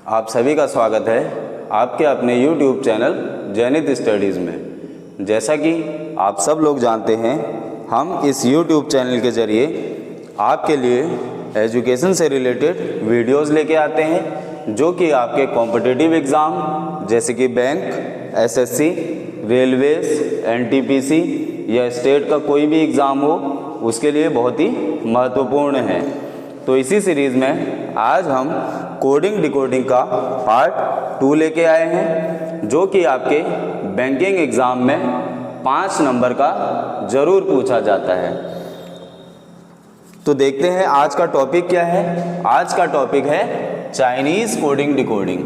आप सभी का स्वागत है आपके अपने YouTube चैनल जैनित स्टडीज़ में। जैसा कि आप सब लोग जानते हैं, हम इस YouTube चैनल के ज़रिए आपके लिए एजुकेशन से रिलेटेड वीडियोस लेके आते हैं, जो कि आपके कॉम्पिटिटिव एग्ज़ाम जैसे कि बैंक, SSC, रेलवेज, NTPC या स्टेट का कोई भी एग्ज़ाम हो, उसके लिए बहुत ही महत्वपूर्ण है। तो इसी सीरीज़ में आज हम कोडिंग डिकोडिंग का पार्ट 2 लेके आए हैं, जो कि आपके बैंकिंग एग्ज़ाम में 5 नंबर का ज़रूर पूछा जाता है। तो देखते हैं आज का टॉपिक क्या है। आज का टॉपिक है चाइनीज़ कोडिंग डिकोडिंग।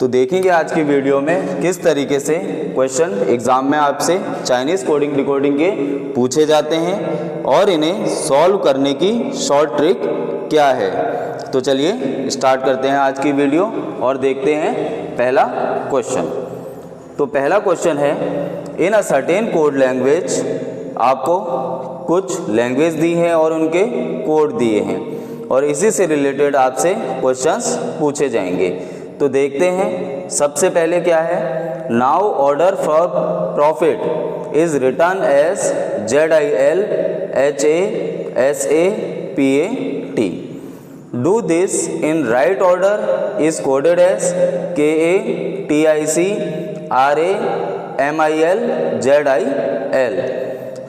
तो देखेंगे आज की वीडियो में किस तरीके से क्वेश्चन एग्ज़ाम में आपसे चाइनीज़ कोडिंग डिकोडिंग के पूछे जाते हैं और इन्हें सॉल्व करने की शॉर्ट ट्रिक क्या है। तो चलिए स्टार्ट करते हैं आज की वीडियो और देखते हैं पहला क्वेश्चन। तो पहला क्वेश्चन है, इन अ सर्टेन कोड लैंग्वेज, आपको कुछ लैंग्वेज दी है और उनके कोड दिए हैं और इसी से रिलेटेड आपसे क्वेश्चंस पूछे जाएंगे। तो देखते हैं सबसे पहले क्या है। Now order for profit is return as ZILHASAPAT। Do this in right order is coded as KATICRAMILZIL।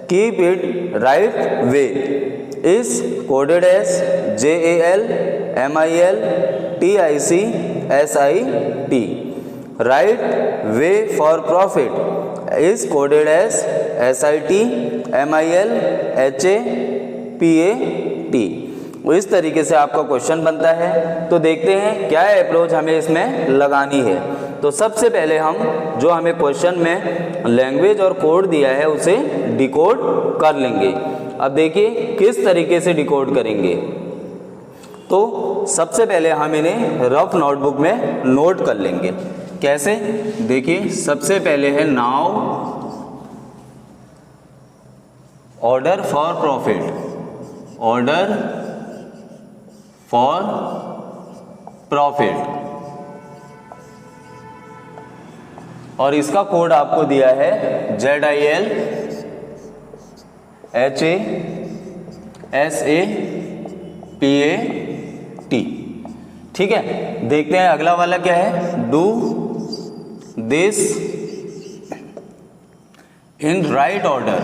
Keep it right way is coded as JALMILTICSIT। Right way for profit is coded as SITMILHAPAT। इस तरीके से आपका question बनता है। तो देखते हैं क्या अप्रोच हमें इसमें लगानी है। तो सबसे पहले हम जो हमें क्वेश्चन में लैंग्वेज और कोड दिया है उसे डिकोड कर लेंगे। अब देखिए किस तरीके से डिकोड करेंगे। तो सबसे पहले हम इन्हें रफ नोटबुक में नोट कर लेंगे। कैसे, देखिए सबसे पहले है now order for profit, order for profit, और इसका कोड आपको दिया है ZILHASAPAT। ठीक है, देखते हैं अगला वाला क्या है। Do this in right order,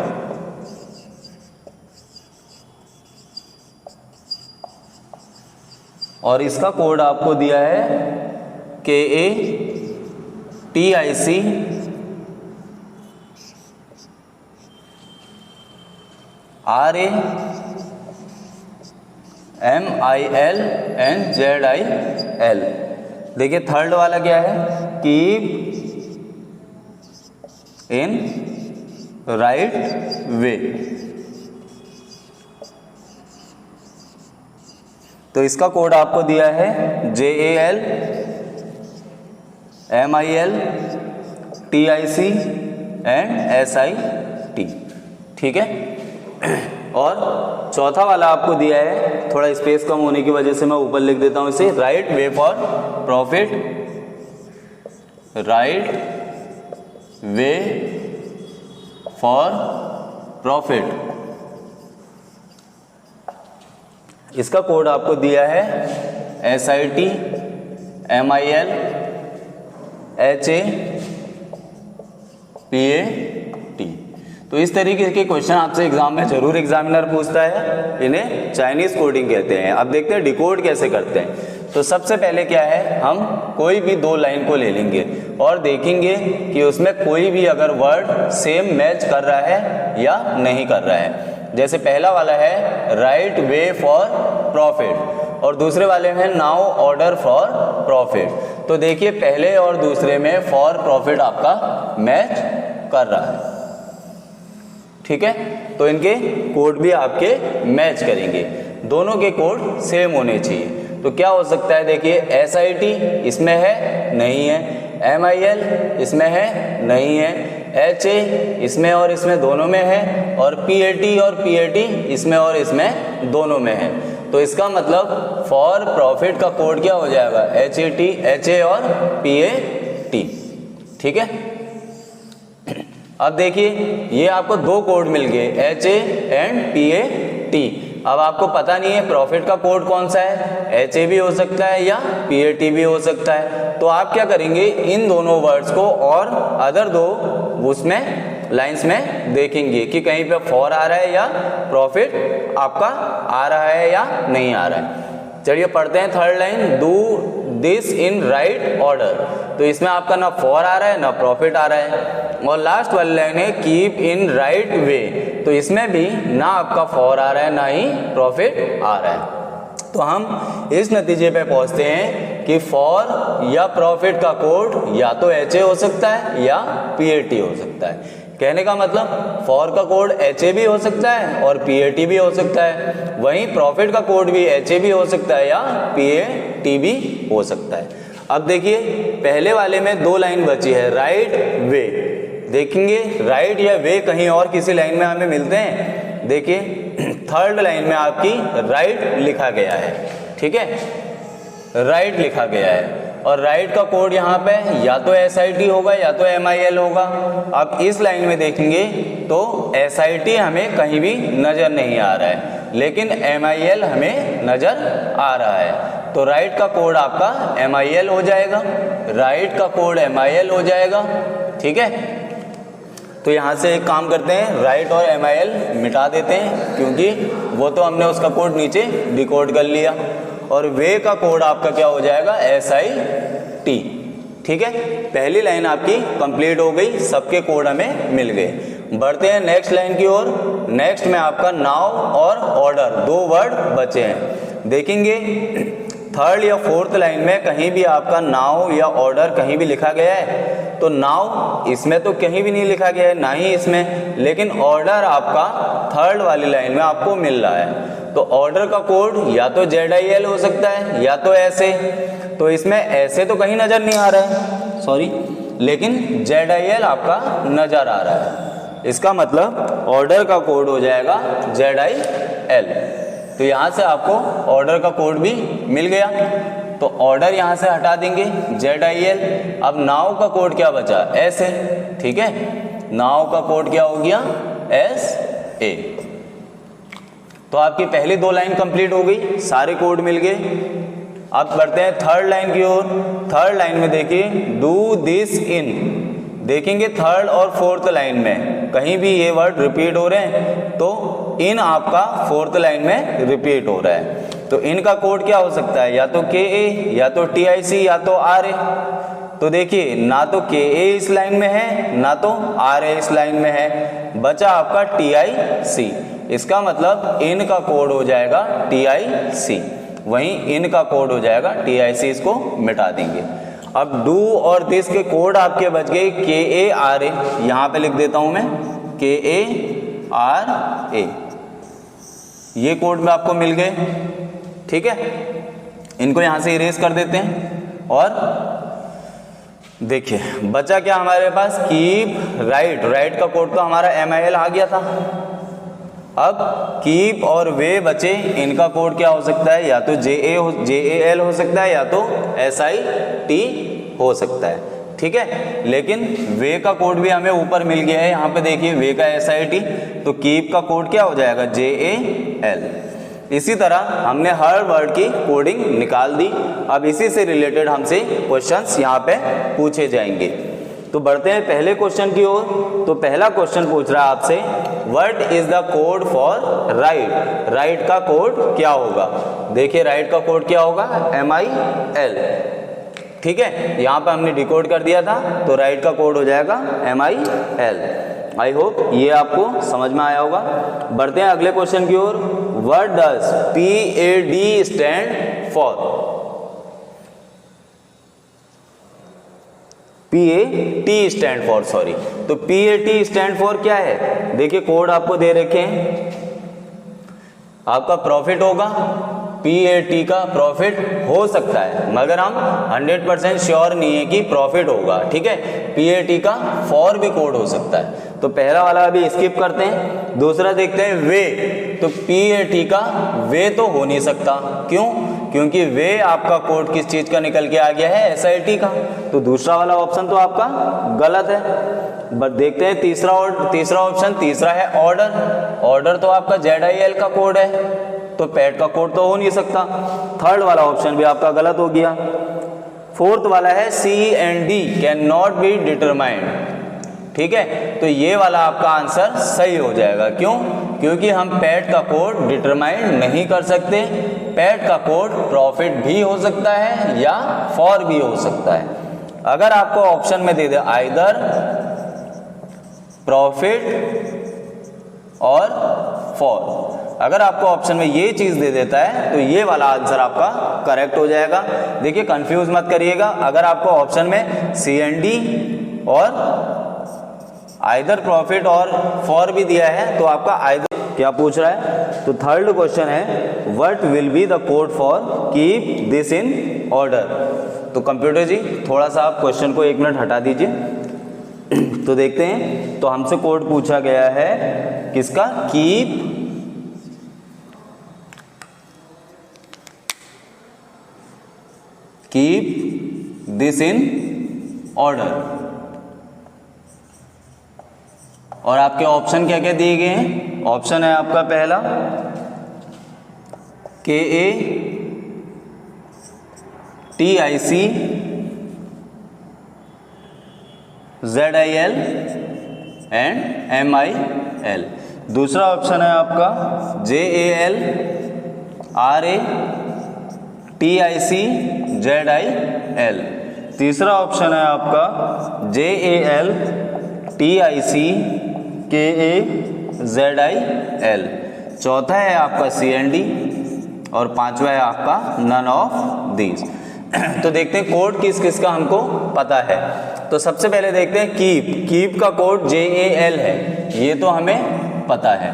और इसका कोड आपको दिया है KATICRAMILZIL। देखिए थर्ड वाला क्या है, कीप इन राइट वे। तो इसका कोड आपको दिया है JALMILTICSIT। ठीक है, और चौथा वाला आपको दिया है, थोड़ा स्पेस कम होने की वजह से मैं ऊपर लिख देता हूं इसे, right way for profit, right way for profit. इसका कोड आपको दिया है SITMILHAPAT। तो इस तरीके के क्वेश्चन आपसे एग्जाम में जरूर एग्जामिनर पूछता है। इन्हें चाइनीज़ कोडिंग कहते हैं। अब देखते हैं डिकोड कैसे करते हैं। तो सबसे पहले क्या है, हम कोई भी 2 लाइन को ले लेंगे और देखेंगे कि उसमें कोई भी अगर वर्ड सेम मैच कर रहा है या नहीं कर रहा है। जैसे पहला वाला है राइट वे फॉर प्रॉफिट और दूसरे वाले में नाउ ऑर्डर फॉर प्रॉफिट। तो देखिए पहले और दूसरे में फॉर प्रॉफिट आपका मैच कर रहा है। ठीक है, तो इनके कोड भी आपके मैच करेंगे, दोनों के कोड सेम होने चाहिए। तो क्या हो सकता है, देखिए SIT इसमें है, नहीं है, MIL इसमें है, नहीं है, HA इसमें और इसमें दोनों में है, और PAT और PAT इसमें और इसमें दोनों में है। तो इसका मतलब फॉर प्रॉफिट का कोड क्या हो जाएगा, HAT, HA और PAT। ठीक है, अब देखिए ये आपको दो कोड मिल गए, HA एंड PAT। अब आपको पता नहीं है प्रॉफिट का कोड कौन सा है, HA भी हो सकता है या PAT भी हो सकता है। तो आप क्या करेंगे, इन दोनों वर्ड्स को और अदर दो उसमें लाइंस में देखेंगे कि कहीं पे फॉर आ रहा है या प्रॉफिट आपका आ रहा है या नहीं आ रहा है। चलिए पढ़ते हैं third line, do this in right order. तो इसमें आपका ना फॉर आ रहा है ना प्रॉफिट आ रहा है। और लास्ट वाली लाइन है कीप इन राइट वे, तो इसमें भी ना आपका फॉर आ रहा है ना ही प्रॉफिट आ रहा है। तो हम इस नतीजे पे पहुंचते हैं कि फॉर या प्रॉफिट का कोड या तो HA हो सकता है या PAT हो सकता है। कहने का मतलब फॉर का कोड HA भी हो सकता है और PAT भी हो सकता है, वहीं प्रॉफिट का कोड भी HA भी हो सकता है या PAT भी हो सकता है। अब देखिए पहले वाले में दो लाइन बची है, राइट वे। देखेंगे राइट या वे कहीं और किसी लाइन में हमें मिलते हैं। देखिए थर्ड लाइन में आपकी राइट लिखा गया है, ठीक है, राइट लिखा गया है। और राइट का कोड यहाँ पे या तो SIT होगा या तो MIL होगा। अब इस लाइन में देखेंगे तो SIT हमें कहीं भी नज़र नहीं आ रहा है, लेकिन MIL हमें नज़र आ रहा है। तो राइट का कोड आपका MIL हो जाएगा, राइट का कोड MIL हो जाएगा। ठीक है, तो यहाँ से एक काम करते हैं, राइट और MIL मिटा देते हैं क्योंकि वो तो हमने उसका कोड नीचे डिकोड कर लिया। और वे का कोड आपका क्या हो जाएगा, SIT। ठीक है, पहली लाइन आपकी कंप्लीट हो गई, सबके कोड हमें मिल गए। बढ़ते हैं नेक्स्ट लाइन की ओर। नेक्स्ट में आपका नाउ और ऑर्डर दो वर्ड बचे हैं। देखेंगे थर्ड या फोर्थ लाइन में कहीं भी आपका नाउ या ऑर्डर कहीं भी लिखा गया है। तो नाउ इसमें तो कहीं भी नहीं लिखा गया है, ना ही इसमें, लेकिन ऑर्डर आपका थर्ड वाली लाइन में आपको मिल रहा है। तो ऑर्डर का कोड या तो ZIL हो सकता है या तो ऐसे। तो इसमें ऐसे तो कहीं नज़र नहीं आ रहा है, सॉरी, लेकिन ZIL आपका नज़र आ रहा है। इसका मतलब ऑर्डर का कोड हो जाएगा ZIL। तो यहाँ से आपको ऑर्डर का कोड भी मिल गया। तो ऑर्डर यहाँ से हटा देंगे ZIL। अब नाउ का कोड क्या बचा, SA। ठीक है, नाउ का कोड क्या हो गया, SA। तो आपकी पहली दो लाइन कंप्लीट हो गई, सारे कोड मिल गए। अब बढ़ते हैं थर्ड लाइन की ओर। थर्ड लाइन में देखिए डू दिस इन। देखेंगे थर्ड और फोर्थ लाइन में कहीं भी ये वर्ड रिपीट हो रहे हैं, तो इन आपका फोर्थ लाइन में रिपीट हो रहा है। तो इनका कोड क्या हो सकता है, या तो KA या तो TIC या तो RA। तो देखिए ना तो KA इस लाइन में है ना तो RA इस लाइन में है, बचा आपका TIC। इसका मतलब इन का कोड हो जाएगा TIC, वहीं इन का कोड हो जाएगा TIC, इसको मिटा देंगे। अब डू और दिस के कोड आपके बच गए KA RA। यहाँ पे लिख देता हूँ मैं KA RA, ये कोड में आपको मिल गए। ठीक है, इनको यहाँ से इरेज कर देते हैं। और देखिए बचा क्या हमारे पास, कीप राइट। राइट का कोड तो हमारा MIL आ गया था। अब कीप और वे बचे, इनका कोड क्या हो सकता है, या तो JAL हो सकता है या तो SIT हो सकता है। ठीक है, लेकिन वे का कोड भी हमें ऊपर मिल गया है। यहाँ पे देखिए वे का SIT, तो कीप का कोड क्या हो जाएगा, JAL। इसी तरह हमने हर वर्ड की कोडिंग निकाल दी। अब इसी से रिलेटेड हमसे क्वेश्चंस यहाँ पे पूछे जाएंगे। तो बढ़ते हैं पहले क्वेश्चन की ओर। तो पहला क्वेश्चन पूछ रहा है आपसे, what is the code for right. Right का कोड क्या होगा। देखिए राइट का कोड क्या होगा, MIL। ठीक है, यहाँ पे हमने डिकोड कर दिया था, तो राइट का कोड हो जाएगा MIL। आई होप ये आपको समझ में आया होगा। बढ़ते हैं अगले क्वेश्चन की ओर। What does PAD stand for. PAT stand for, sorry, तो PAT स्टैंड फॉर क्या है। देखिए कोड आपको दे रखे हैं, आपका प्रॉफिट होगा PAT का प्रॉफिट हो सकता है, मगर हम 100% श्योर नहीं है कि प्रॉफिट होगा। ठीक है, PAT का फॉर भी कोड हो सकता है। तो पहला वाला अभी स्किप करते हैं। दूसरा देखते हैं वे। तो PAT का वे तो हो नहीं सकता, क्यों? क्योंकि वे आपका कोड किस चीज का निकल के आ गया है, SIT का। तो दूसरा वाला ऑप्शन तो आपका गलत है। बट देखते हैं तीसरा ऑप्शन, तीसरा है ऑर्डर। ऑर्डर तो आपका ZIL का कोड है, तो पैट का कोड तो हो नहीं सकता। थर्ड वाला ऑप्शन भी आपका गलत हो गया। फोर्थ वाला है C&D can not be determined. ठीक है, तो ये वाला आपका आंसर सही हो जाएगा। क्यों? क्योंकि हम पैट का कोड डिटरमाइन नहीं कर सकते। पैट का कोड प्रॉफिट भी हो सकता है या फॉर भी हो सकता है। अगर आपको ऑप्शन में दे दे आइदर प्रॉफिट और फॉर, अगर आपको ऑप्शन में ये चीज दे देता है तो ये वाला आंसर आपका करेक्ट हो जाएगा। देखिए कंफ्यूज मत करिएगा। अगर आपको ऑप्शन में C&D और आइदर प्रॉफिट और फॉर भी दिया है तो आपका आइदर क्या पूछ रहा है। तो थर्ड क्वेश्चन है what will be the code for keep this in order. तो कंप्यूटर जी थोड़ा सा आप क्वेश्चन को 1 मिनट हटा दीजिए। तो देखते हैं, तो हमसे कोड पूछा गया है किसका, कीप दिस इन ऑर्डर। और आपके ऑप्शन क्या क्या दिए गए हैं। ऑप्शन है आपका पहला KA TIC ZIL and MIL। दूसरा ऑप्शन है आपका JAL RA TIC ZIL। तीसरा ऑप्शन है आपका JAL TIC KA ZIL। चौथा है आपका C&D और पांचवा है आपका नन ऑफ दीज। तो देखते हैं कोड किस किस का हमको पता है। तो सबसे पहले देखते हैं कीप का कोड JAL है, ये तो हमें पता है।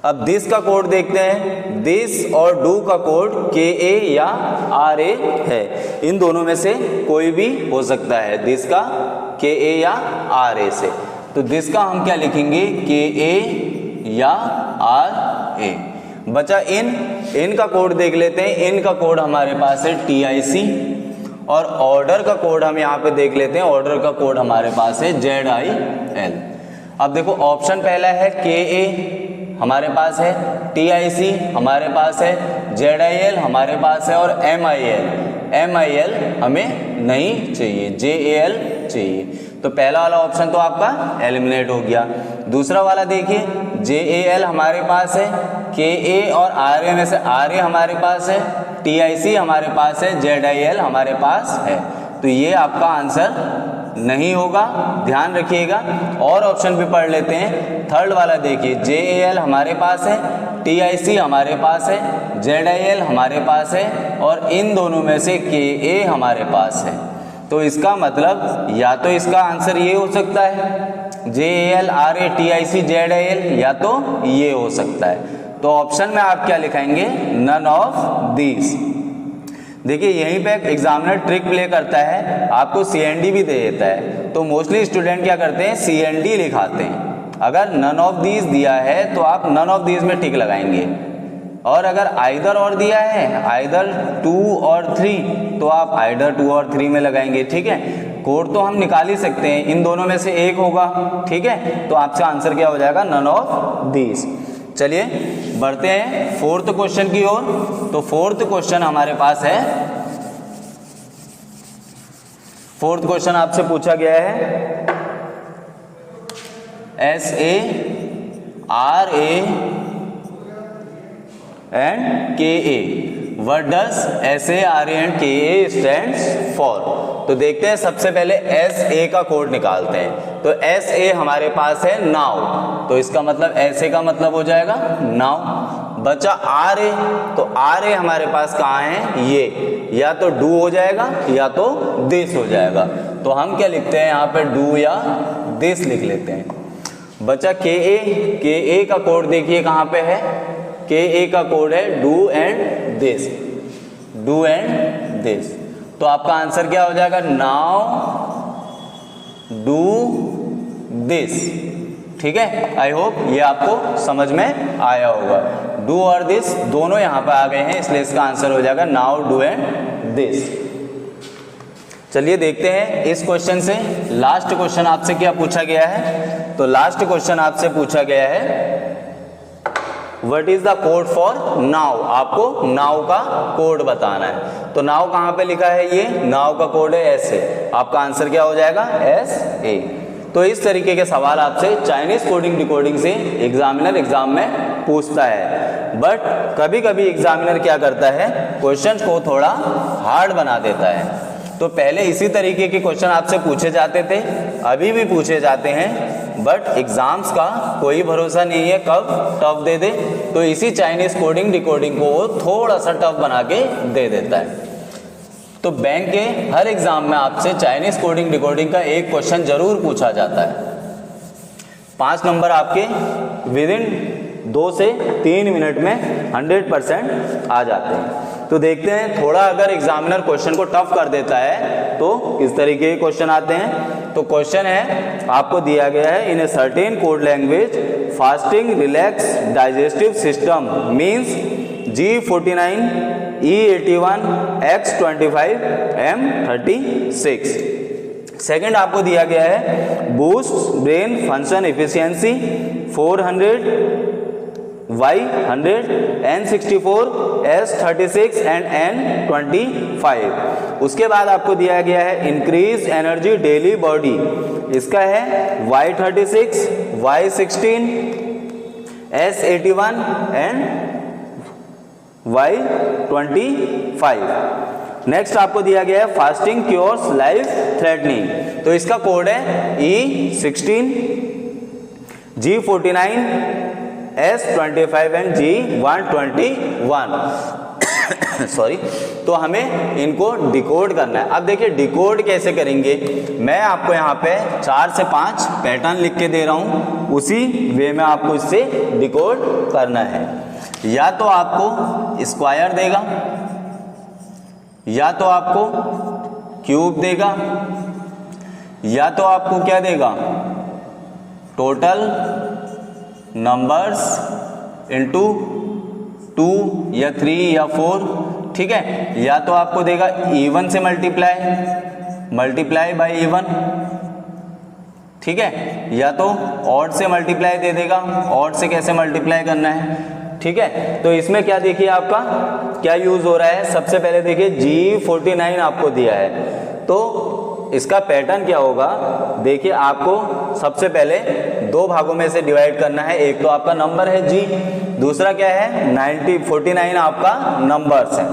अब दिस का कोड देखते हैं। दिस और डू का कोड KA या RA है, इन दोनों में से कोई भी हो सकता है, दिस का KA या RA से। तो दिस का हम क्या लिखेंगे, KA या RA। बचा इन का कोड देख लेते हैं। इन का कोड हमारे पास है TIC और ऑर्डर का कोड हम यहाँ पे देख लेते हैं। ऑर्डर का कोड हमारे पास है ZIL। अब देखो ऑप्शन पहला है KA हमारे पास है, TIC हमारे पास है, ZIL हमारे पास है और MIL हमें नहीं चाहिए, JAL चाहिए। तो पहला वाला ऑप्शन तो आपका एलिमिनेट हो गया। दूसरा वाला देखिए JAL हमारे पास है, KA और RA में से RA हमारे पास है, TIC हमारे पास है, ZIL हमारे पास है। तो ये आपका आंसर नहीं होगा, ध्यान रखिएगा। और ऑप्शन भी पढ़ लेते हैं। थर्ड वाला देखिए JAL हमारे पास है, TIC हमारे पास है, ZIL हमारे पास है और इन दोनों में से KA हमारे पास है। तो इसका मतलब या तो इसका आंसर ये हो सकता है JAL RA TIC ZIL, या तो ये हो सकता है। तो ऑप्शन में आप क्या लिखाएंगे, नन ऑफ दीज। देखिए यहीं पे एग्जामिनर ट्रिक प्ले करता है, आपको C&D भी दे देता है। तो मोस्टली स्टूडेंट क्या करते हैं, C&D लिखाते हैं। अगर नन ऑफ दीज दिया है तो आप नन ऑफ दीज में टिक लगाएंगे, और अगर आइदर और दिया है, आइदर 2 और 3, तो आप आइदर 2 और 3 में लगाएंगे। ठीक है, कोड तो हम निकाल ही सकते हैं, इन दोनों में से एक होगा। ठीक है, तो आपका आंसर क्या हो जाएगा, नन ऑफ दीज। चलिए बढ़ते हैं फोर्थ क्वेश्चन की ओर। तो फोर्थ क्वेश्चन हमारे पास है, फोर्थ क्वेश्चन आपसे पूछा गया है SARA and KA। What does SARA and KA stands for? तो देखते हैं, सबसे पहले SA का कोड निकालते हैं। तो SA हमारे पास है नाउ, तो इसका मतलब SA का मतलब हो जाएगा नाउ। बचा RA, तो RA हमारे पास कहाँ है, ये या तो डू हो जाएगा या तो दिस हो जाएगा। तो हम क्या लिखते हैं यहाँ पे, डू या दिस लिख लेते हैं। बचा KA का कोड देखिए कहाँ पे है, KA का कोड है do and this, do and this. तो आपका आंसर क्या हो जाएगा, नाउ डू दिस। ठीक है, आई होप ये आपको समझ में आया होगा। डू और दिस दोनों यहाँ पे आ गए हैं, इसलिए इसका आंसर हो जाएगा नाउ डू एंड दिस। चलिए देखते हैं इस क्वेश्चन से लास्ट क्वेश्चन आपसे क्या पूछा गया है। तो लास्ट क्वेश्चन आपसे पूछा गया है what is the code for now. आपको नाउ का कोड बताना है। तो नाउ कहाँ पे लिखा है, ये नाउ का कोड है ऐसे। आपका आंसर क्या हो जाएगा, SA। तो इस तरीके के सवाल आपसे चाइनीज कोडिंग डिकोडिंग से एग्जामिनर एग्जाम में पूछता है। बट कभी कभी एग्जामिनर क्या करता है, क्वेश्चन को थोड़ा हार्ड बना देता है। तो पहले इसी तरीके के क्वेश्चन आपसे पूछे जाते थे, अभी भी पूछे जाते हैं, बट एग्जाम्स का कोई भरोसा नहीं है कब टफ दे दे। तो इसी चाइनीज कोडिंग डिकोडिंग को वो थोड़ा सा टफ बना के दे देता है। तो बैंक के हर एग्जाम में आपसे चाइनीज कोडिंग डिकोडिंग का एक क्वेश्चन जरूर पूछा जाता है। 5 नंबर आपके विदिन 2 से 3 मिनट में 100% आ जाते हैं। तो देखते हैं थोड़ा अगर एग्जामिनर क्वेश्चन को टफ कर देता है तो किस तरीके के क्वेश्चन आते हैं। तो क्वेश्चन है आपको दिया गया है, in a certain code language fasting relax digestive system means G49 E81 X25 M36। Second आपको दिया गया है boost brain function efficiency 400 Y100 N64 S36 and N25। उसके बाद आपको दिया गया है इंक्रीज एनर्जी डेली बॉडी, इसका है Y36 Y16 S81 and Y25। Next आपको दिया गया है फास्टिंग क्योर्स लाइफ थ्रेटनिंग, तो इसका कोड है E16 G49 S25 and G121 sorry. तो हमें इनको डिकोड करना है। अब देखिए डिकोड कैसे करेंगे, मैं आपको यहाँ पे 4 से 5 पैटर्न लिख के दे रहा हूँ, उसी वे में आपको इससे डिकोड करना है। या तो आपको स्क्वायर देगा, या तो आपको क्यूब देगा, या तो आपको क्या देगा, टोटल नंबर्स इनटू 2 या 3 या 4, ठीक है। या तो आपको देगा E1 से मल्टीप्लाई बाय E1, ठीक है। या तो ऑड से मल्टीप्लाई दे देगा, ऑड से कैसे मल्टीप्लाई करना है, ठीक है। तो इसमें क्या देखिए आपका क्या यूज हो रहा है, सबसे पहले देखिए G49 आपको दिया है, तो इसका पैटर्न क्या होगा, देखिए आपको सबसे पहले 2 भागों में से डिवाइड करना है। एक तो आपका नंबर है G, दूसरा क्या है 49 आपका नंबर्स है।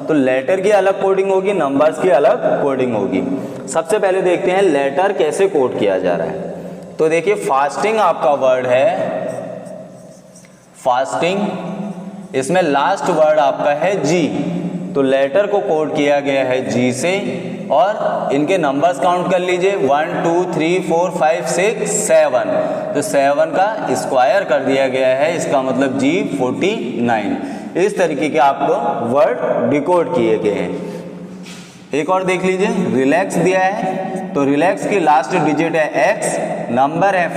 तो लेटर की अलग कोडिंग होगी, नंबर्स की अलग कोडिंग होगी। सबसे पहले देखते हैं लेटर कैसे कोड किया जा रहा है। तो देखिए फास्टिंग आपका वर्ड है फास्टिंग, इसमें लास्ट वर्ड आपका है G, तो लेटर को कोड किया गया है G से। और इनके नंबर्स काउंट कर लीजिए 1 2 3 4 5 6 7, तो 7 का स्क्वायर कर दिया गया है, इसका मतलब G49। इस तरीके के आपको वर्ड डिकोड किए गए हैं। एक और देख लीजिए रिलैक्स दिया है, तो रिलैक्स की लास्ट डिजिट है X, नंबर है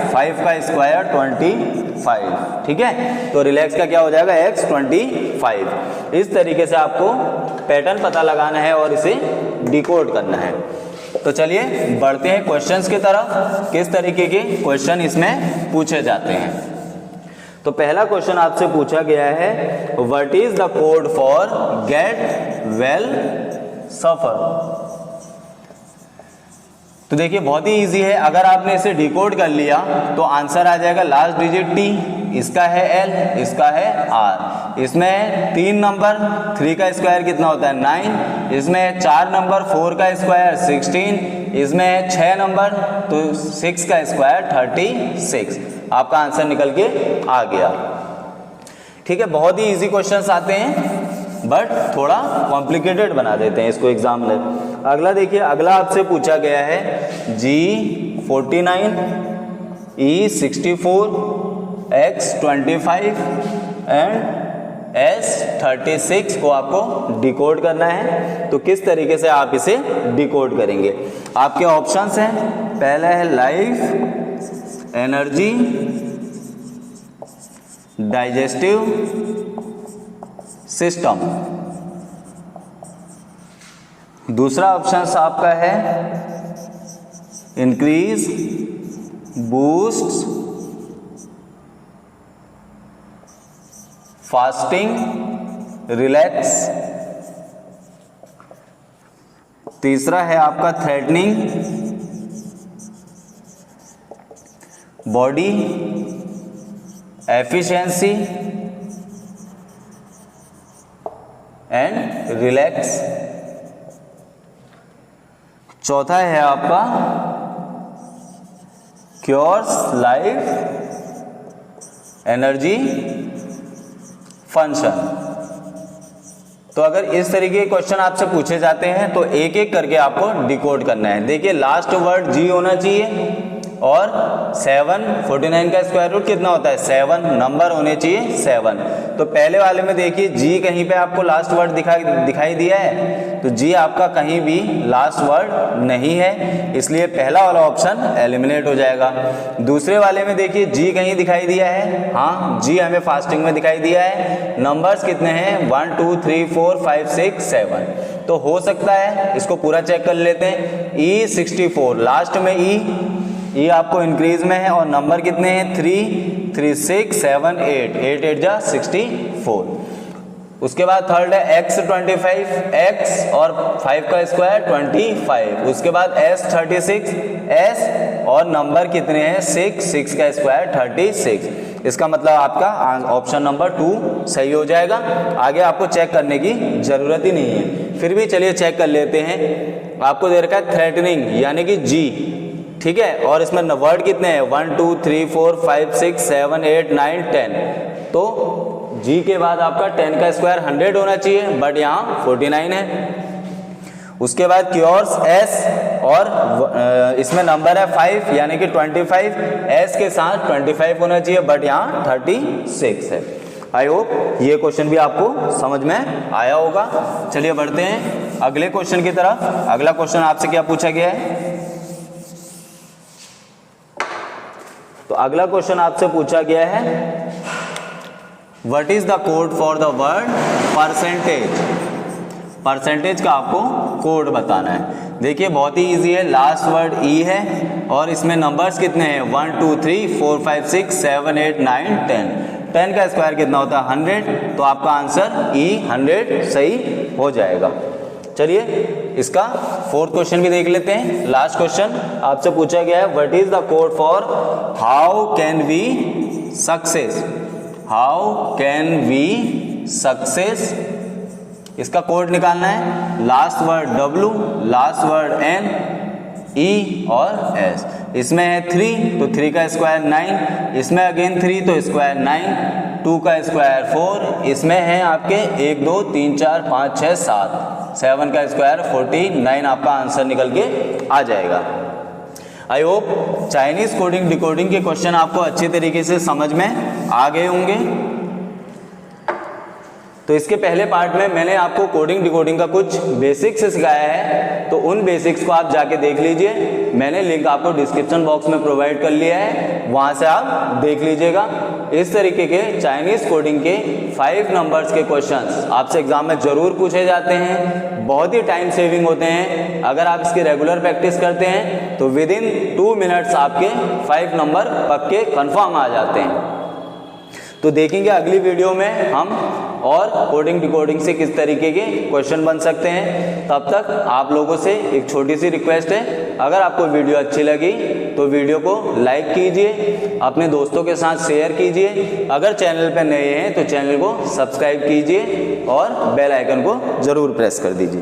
5 का स्क्वायर 25, ठीक है। तो रिलैक्स का क्या हो जाएगा X25। इस तरीके से आपको पैटर्न पता लगाना है और इसे डिकोड करना है। तो चलिए बढ़ते हैं क्वेश्चंस की तरफ, किस तरीके के क्वेश्चन इसमें पूछे जाते हैं। तो पहला क्वेश्चन आपसे पूछा गया है what is the code for get well suffer. तो देखिए बहुत ही इजी है, अगर आपने इसे डिकोड कर लिया तो आंसर आ जाएगा लास्ट डिजिट T, इसका है L, इसका है R। इसमें 3 नंबर, 3 का स्क्वायर कितना होता है 9, इसमें 4 नंबर, 4 का स्क्वायर 16, इसमें 6 नंबर तो 6 का स्क्वायर 36। आपका आंसर निकल के आ गया, ठीक है। बहुत ही इजी क्वेश्चंस आते हैं बट थोड़ा कॉम्प्लिकेटेड बना देते हैं इसको एग्जामिनर। अगला देखिए, अगला आपसे पूछा गया है G49 E64 X25 and S36 को आपको डिकोड करना है। तो किस तरीके से आप इसे डिकोड करेंगे? आपके ऑप्शंस हैं, पहला है लाइफ, एनर्जी, डाइजेस्टिव सिस्टम। दूसरा ऑप्शन आपका है इंक्रीज, बूस्ट, फास्टिंग, रिलैक्स। तीसरा है आपका threatening, body efficiency and relax. चौथा है आपका क्योर्स लाइफ, एनर्जी, फंक्शन। तो अगर इस तरीके के क्वेश्चन आपसे पूछे जाते हैं तो एक एक करके आपको डिकोड करना है। देखिए लास्ट वर्ड जी होना चाहिए और 7, 49 का स्क्वायर रूट कितना होता है 7, नंबर होने चाहिए 7। तो पहले वाले में देखिए जी कहीं पे आपको लास्ट वर्ड दिखाई दिया है, तो जी आपका कहीं भी लास्ट वर्ड नहीं है, इसलिए पहला वाला ऑप्शन एलिमिनेट हो जाएगा। दूसरे वाले में देखिए जी कहीं दिखाई दिया है, हाँ जी हमें फास्टिंग में दिखाई दिया है। नंबर्स कितने हैं 1 2 3 4 5 6 7, तो हो सकता है इसको पूरा चेक कर लेते हैं। E64 लास्ट में ई आपको इंक्रीज में है और नंबर कितने हैं 3 3 6 7 8 8 8 जा 64। उसके बाद थर्ड है X25, X और 5 का स्क्वायर 25। उसके बाद S36, S और नंबर कितने हैं 6 6 का स्क्वायर 36। इसका मतलब आपका ऑप्शन नंबर 2 सही हो जाएगा। आगे आपको चेक करने की जरूरत ही नहीं है, फिर भी चलिए चेक कर लेते हैं। आपको दे रखा है थ्रेटनिंग यानी कि जी, ठीक है, और इसमें वर्ड कितने हैं 1 2 3 4 5 6 7 8 9 10। तो जी के बाद आपका 10 का स्क्वायर 100 होना चाहिए, बट यहाँ 49 है। उसके बाद क्योर्स एस और इसमें नंबर है 5 यानी कि 25, एस के साथ 25 होना चाहिए, बट यहाँ 36 है। आई होप ये क्वेश्चन भी आपको समझ में आया होगा। चलिए बढ़ते हैं अगले क्वेश्चन की तरफ। अगला क्वेश्चन आपसे क्या पूछा गया है? तो अगला क्वेश्चन आपसे पूछा गया है what is the code for the word percentage. Percentage का आपको कोड बताना है। देखिए बहुत ही इजी है, लास्ट वर्ड ई है और इसमें नंबर्स कितने हैं 1 2 3 4 5 6 7 8 9 10। 10 का स्क्वायर कितना होता है 100, तो आपका आंसर ई 100 सही हो जाएगा। चलिए इसका फोर्थ क्वेश्चन भी देख लेते हैं। लास्ट क्वेश्चन आपसे पूछा गया है what is the code for how can we success. How can we success, इसका कोड निकालना है। Last word W, last word N, E और S। इसमें है 3 तो 3 का स्क्वायर 9, इसमें अगेन 3 तो स्क्वायर 9, 2 का स्क्वायर 4, इसमें है आपके 1 2 3 4 5 6 7, 7 का स्क्वायर 49। आपका आंसर निकल के आ जाएगा। I hope Chinese coding decoding के क्वेश्चन आपको अच्छे तरीके से समझ में आ गए होंगे। तो इसके पहले पार्ट में मैंने आपको कोडिंग डिकोडिंग का कुछ बेसिक्स सिखाया है, तो उन बेसिक्स को आप जाके देख लीजिए। मैंने लिंक आपको डिस्क्रिप्शन बॉक्स में प्रोवाइड कर लिया है, वहां से आप देख लीजिएगा। इस तरीके के चाइनीज कोडिंग के 5 नंबर्स के क्वेश्चंस आपसे एग्जाम में जरूर पूछे जाते हैं, बहुत ही टाइम सेविंग होते हैं। अगर आप इसकी रेगुलर प्रैक्टिस करते हैं तो विद इन 2 मिनट्स आपके 5 नंबर पक्के कंफर्म आ जाते हैं। तो देखेंगे अगली वीडियो में हम और कोडिंग डिकोडिंग से किस तरीके के क्वेश्चन बन सकते हैं। तब तक आप लोगों से एक छोटी सी रिक्वेस्ट है, अगर आपको वीडियो अच्छी लगी तो वीडियो को लाइक कीजिए, अपने दोस्तों के साथ शेयर कीजिए। अगर चैनल पर नए हैं तो चैनल को सब्सक्राइब कीजिए और बेल आइकन को ज़रूर प्रेस कर दीजिए।